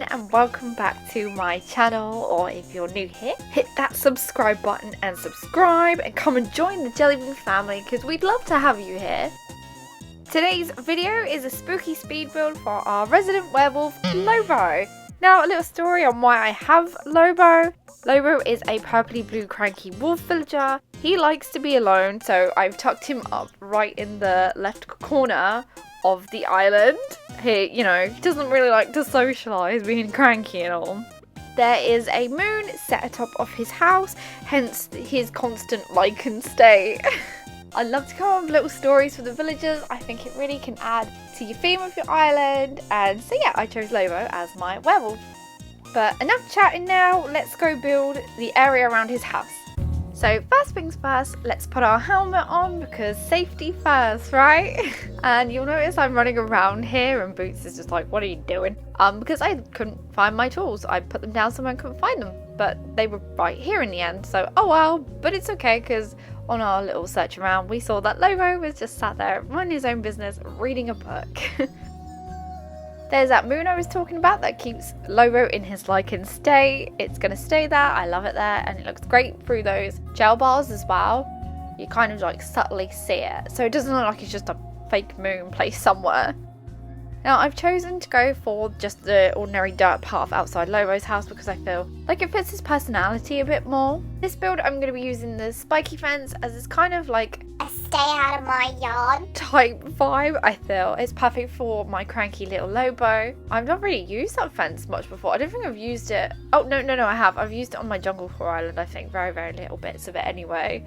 everyone and welcome back to my channel, or if you're new here, hit that subscribe button and subscribe and come and join the Jellybean family because we'd love to have you here. Today's video is a spooky speed build for our resident werewolf, Lobo. Now a little story on why I have Lobo. Lobo is a purpley blue cranky wolf villager. He likes to be alone, so I've tucked him up right in the left corner of the island. He, he doesn't really like to socialise, being cranky and all. There is a moon set atop of his house, hence his constant lichen state. I love to come up with little stories for the villagers. I think it really can add to your theme of your island, and so yeah, I chose Lobo as my werewolf. But enough chatting now, let's go build the area around his house. So first things first, let's put our helmet on because safety first, right? And you'll notice I'm running around here and Boots is just like, what are you doing? Because I couldn't find my tools. I put them down somewhere and couldn't find them, but they were right here in the end. So, oh well, but it's okay because on our little search around, we saw that Lobo was just sat there minding his own business, reading a book. There's that moon I was talking about that keeps Lobo in his lichen state. It's going to stay there. I love it there. And it looks great through those gel bars as well. You kind of like subtly see it. So it doesn't look like it's just a fake moon placed somewhere. Now I've chosen to go for just the ordinary dirt path outside Lobo's house because I feel like it fits his personality a bit more. This build I'm going to be using the spiky fence as it's kind of like a stay out of my yard type vibe. I feel it's perfect for my cranky little Lobo. I've not really used that fence much before. I don't think I've used it. Oh no I have. I've used it on my jungle core island, I think. Very little bits of it anyway.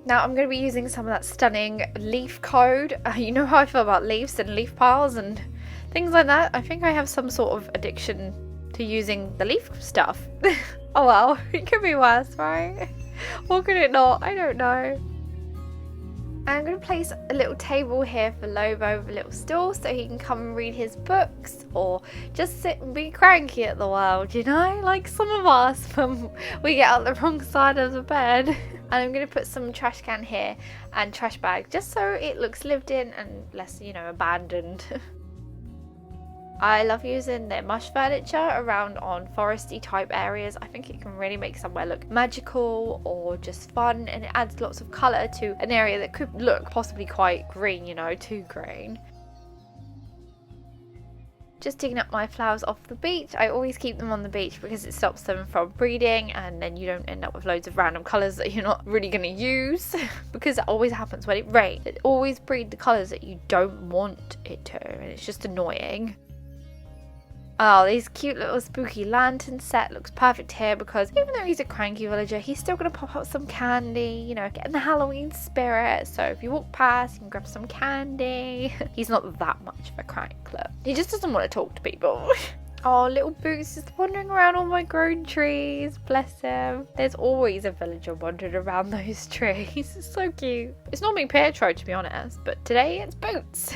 Now I'm going to be using some of that stunning leaf code. You know how I feel about leaves and leaf piles and things like that. I think I have some sort of addiction to using the leaf stuff. Oh well, it could be worse, right? Or could it not? I don't know. I'm going to place a little table here for Lobo with a little stool so he can come and read his books or just sit and be cranky at the world, like some of us when we get out the wrong side of the bed. And I'm going to put some trash can here and trash bag just so it looks lived in and less, abandoned. I love using the mush furniture around on foresty type areas. I think it can really make somewhere look magical or just fun, and it adds lots of colour to an area that could look possibly quite green, too green. Just digging up my flowers off the beach. I always keep them on the beach because it stops them from breeding and then you don't end up with loads of random colours that you're not really going to use because it always happens when it rains. It always breeds the colours that you don't want it to, and it's just annoying. Oh, this cute little spooky lantern set looks perfect here because even though he's a cranky villager, he's still going to pop up some candy, get in the Halloween spirit. So if you walk past, you can grab some candy. He's not that much of a crank club. He just doesn't want to talk to people. Oh, little Boots is wandering around all my grown trees. Bless him. There's always a villager wandering around those trees. It's so cute. It's normally Pietro, to be honest, but today it's Boots.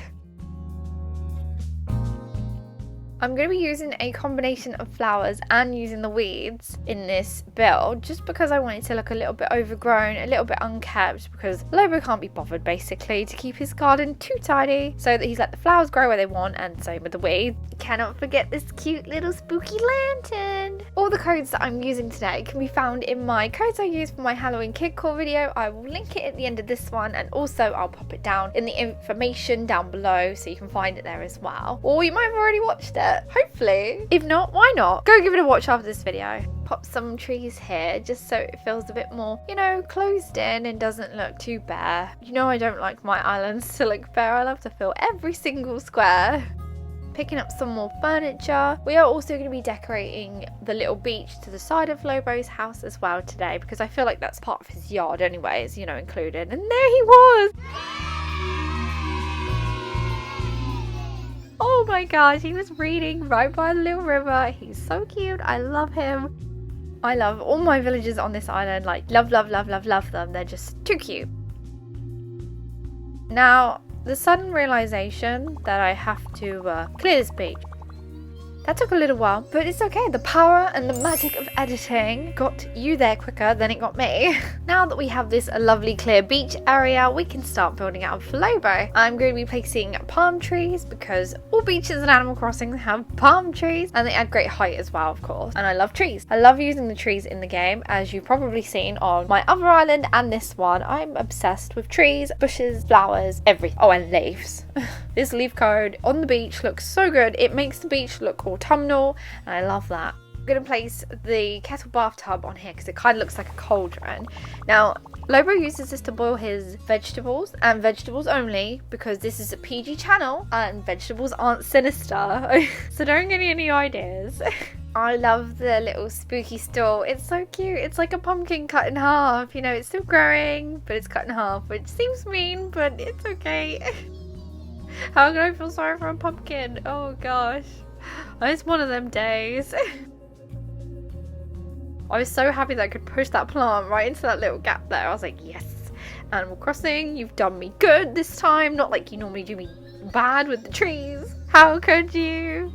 I'm going to be using a combination of flowers and using the weeds in this build just because I want it to look a little bit overgrown, a little bit unkept, because Lobo can't be bothered basically to keep his garden too tidy, so that he's let the flowers grow where they want, and same with the weeds. Cannot forget this cute little spooky lantern. All the codes that I'm using today can be found in my codes I used for my Halloween Kidcore video. I will link it at the end of this one, and also I'll pop it down in the information down below so you can find it there as well. Or you might have already watched it. Hopefully. If not, why not? Go give it a watch after this video. Pop some trees here just so it feels a bit more, closed in and doesn't look too bare. I don't like my islands to look bare. I love to fill every single square. Picking up some more furniture. We are also going to be decorating the little beach to the side of Lobo's house as well today because I feel like that's part of his yard anyways, included. And there he was! Oh my gosh, he was reading right by the little river. He's so cute. I love him. I love all my villagers on this island. Like, love them. They're just too cute. Now, the sudden realization that I have to clear this beach. That took a little while, but it's okay. The power and the magic of editing got you there quicker than it got me. Now that we have this lovely clear beach area, we can start building out for Lobo. I'm going to be placing palm trees because all beaches in Animal Crossing have palm trees and they add great height as well, of course. And I love trees. I love using the trees in the game, as you've probably seen on my other island and this one. I'm obsessed with trees, bushes, flowers, everything. Oh, and leaves. This leaf code on the beach looks so good. It makes the beach look autumnal and I love that. I'm going to place the kettle bathtub on here because it kind of looks like a cauldron. Now, Lobo uses this to boil his vegetables and vegetables only because this is a PG channel and vegetables aren't sinister. So don't get any ideas. I love the little spooky stool. It's so cute. It's like a pumpkin cut in half. You know, it's still growing, but it's cut in half, which seems mean, but it's okay. How can I feel sorry for a pumpkin? Oh gosh. It's one of them days. I was so happy that I could push that plant right into that little gap there. I was like, yes, Animal Crossing, you've done me good this time. Not like you normally do me bad with the trees. How could you?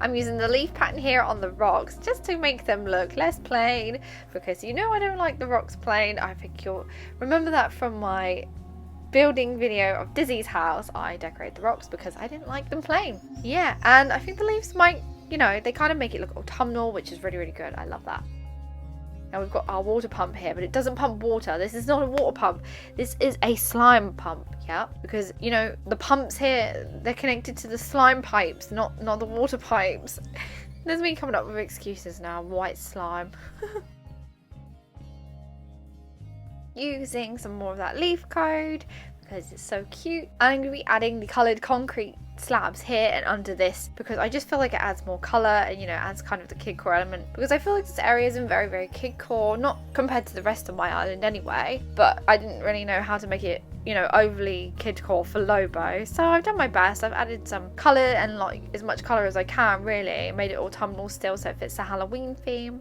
I'm using the leaf pattern here on the rocks just to make them look less plain because you know I don't like the rocks plain. I think you'll remember that from my building video of Dizzy's house. I decorated the rocks because I didn't like them plain. Yeah, and I think the leaves might, you know, they kind of make it look autumnal, which is really, really good. I love that. Now we've got our water pump here, but it doesn't pump water. This is not a water pump. This is a slime pump, yeah? Because, you know, the pumps here, they're connected to the slime pipes, not the water pipes. There's me coming up with excuses now. White slime. Using some more of that leaf code because it's so cute. I'm going to be adding the coloured concrete slabs here and under this because I just feel like it adds more colour and, you know, adds kind of the Kidcore element because I feel like this area isn't very, very Kidcore, not compared to the rest of my island anyway, but I didn't really know how to make it, you know, overly Kidcore for Lobo, so I've done my best. I've added some colour and like as much colour as I can really, made it autumnal still so it fits the Halloween theme.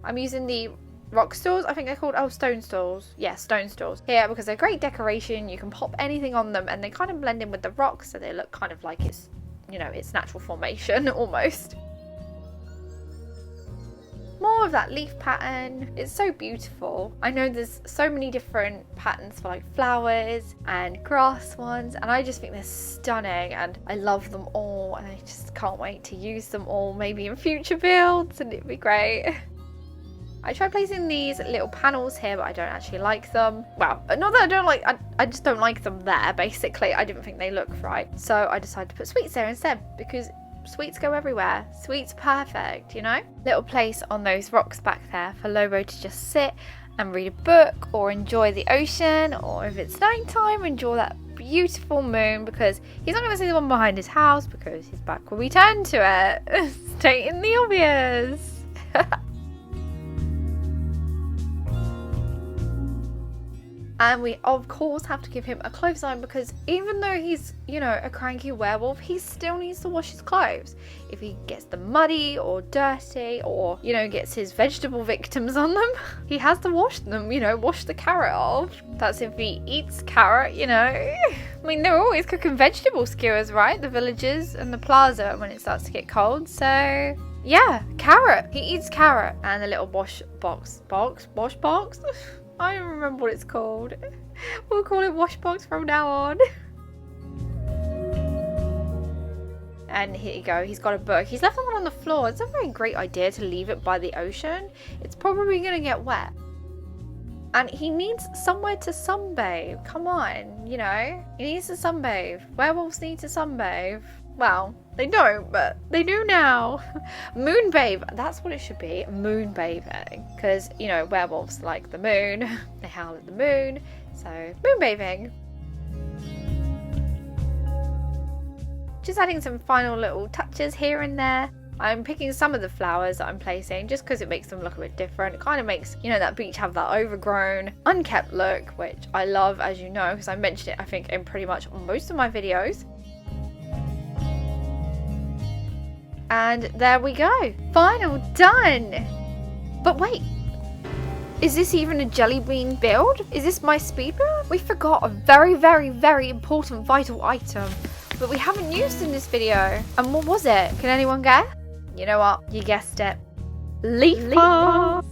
I'm using the rock stools, I think they're called, stone stools. Yeah, stone stools. Here, because they're great decoration, you can pop anything on them and they kind of blend in with the rocks so they look kind of like it's, you know, it's natural formation almost. More of that leaf pattern. It's so beautiful. I know there's so many different patterns for like flowers and grass ones and I just think they're stunning and I love them all and I just can't wait to use them all maybe in future builds and it'd be great. I tried placing these little panels here, but I don't actually like them. Well, not that I don't like, I just don't like them there, basically. I didn't think they look right. So I decided to put sweets there instead, because sweets go everywhere. Sweets perfect, you know? Little place on those rocks back there for Lobo to just sit and read a book, or enjoy the ocean, or if it's nighttime, enjoy that beautiful moon, because he's not going to see the one behind his house, because his back will be turned to it. Stating the obvious. And we, of course, have to give him a clothes line because even though he's, you know, a cranky werewolf, he still needs to wash his clothes. If he gets them muddy or dirty or, you know, gets his vegetable victims on them, he has to wash them, you know, wash the carrot off. That's if he eats carrot, you know. I mean, they're always cooking vegetable skewers, right? The villagers and the plaza when it starts to get cold. So, yeah, carrot. He eats carrot. And the little wash box. I don't remember what it's called. We'll call it wash box from now on. And here you go, he's got a book. He's left one on the floor. It's a very great idea to leave it by the ocean. It's probably going to get wet. And he needs somewhere to sunbathe. Come on, you know. He needs to sunbathe. Werewolves need to sunbathe. Well, they don't, but they do now. Moonbathe, that's what it should be. Moonbathing. Because, you know, werewolves like the moon. They howl at the moon. So, moonbathing. Just adding some final little touches here and there. I'm picking some of the flowers that I'm placing just because it makes them look a bit different. It kind of makes, you know, that beach have that overgrown, unkept look, which I love, as you know, because I mentioned it, I think, in pretty much most of my videos. And there we go. Final done. But wait. Is this even a jelly bean build? Is this my speed build? We forgot a very, very, very important vital item. but we haven't used in this video. And what was it? Can anyone guess? You know what? You guessed it. Leaf pass.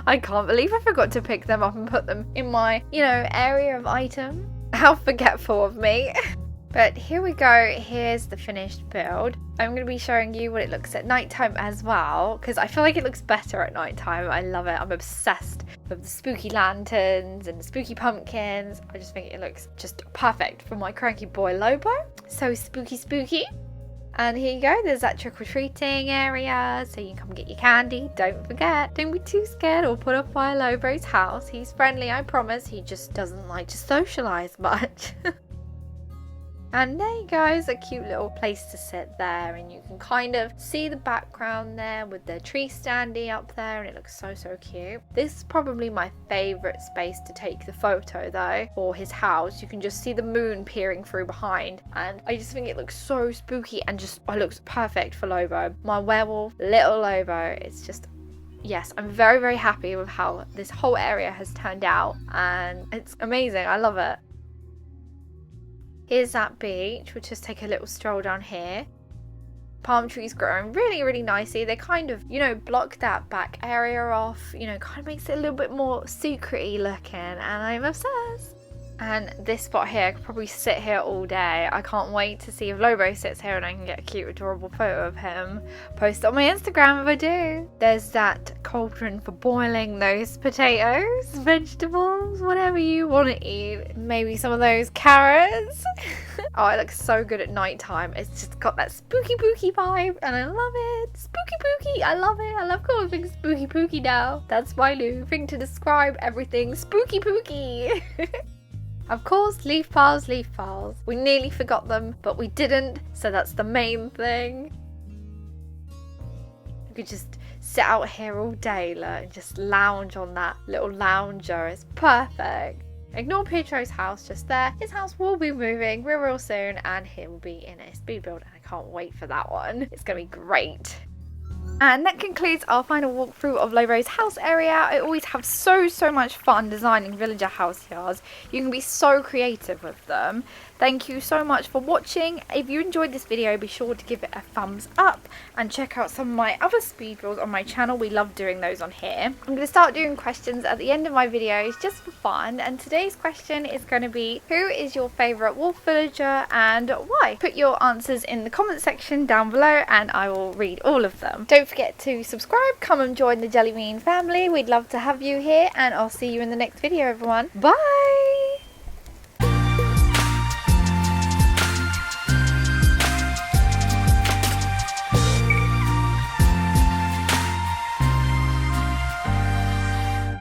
I can't believe I forgot to pick them up and put them in my, area of item. How forgetful of me. But here we go. Here's the finished build. I'm going to be showing you what it looks at nighttime as well, because I feel like it looks better at nighttime. I love it. I'm obsessed with the spooky lanterns and the spooky pumpkins. I just think it looks just perfect for my cranky boy Lobo. So spooky. And here you go, there's that trick-or-treating area, so you can come get your candy. Don't forget, don't be too scared or put off by Lobo's house. He's friendly, I promise. He just doesn't like to socialise much. And there you go, it's a cute little place to sit there, and you can kind of see the background there with the tree standee up there, and it looks so cute. This is probably my favourite space to take the photo though, for his house. You can just see the moon peering through behind, and I just think it looks so spooky and just, it looks perfect for Lobo. My werewolf, little Lobo. It's just, yes, I'm very happy with how this whole area has turned out, and it's amazing. I love it. Here's that beach. We'll just take a little stroll down here. Palm trees growing really nicely. They kind of, block that back area off, kind of makes it a little bit more secret-y looking, and I'm obsessed. And this spot here, I could probably sit here all day. I can't wait to see if Lobo sits here and I can get a cute, adorable photo of him. Post it on my Instagram if I do. There's that cauldron for boiling those potatoes, vegetables, whatever you want to eat. Maybe some of those carrots. Oh, it looks so good at nighttime. It's just got that spooky vibe, and I love it. Spooky. I love it. I love calling things spooky now. That's my new thing to describe everything spooky. Of course, leaf piles. We nearly forgot them, but we didn't, so that's the main thing. You could just sit out here all day, look, and just lounge on that little lounger. It's perfect. Ignore Pietro's house just there. His house will be moving real soon, and he will be in a speed build, and I can't wait for that one. It's going to be great. And that concludes our final walkthrough of Lobo's house area. I always have so much fun designing villager house yards. You can be so creative with them. Thank you so much for watching. If you enjoyed this video, be sure to give it a thumbs up and check out some of my other speed builds on my channel. We love doing those on here. I'm going to start doing questions at the end of my videos just for fun, and today's question is going to be, who is your favourite wolf villager and why? Put your answers in the comment section down below and I will read all of them. Don't forget to subscribe, come and join the Jellybean family. We'd love to have you here, and I'll see you in the next video, everyone. Bye!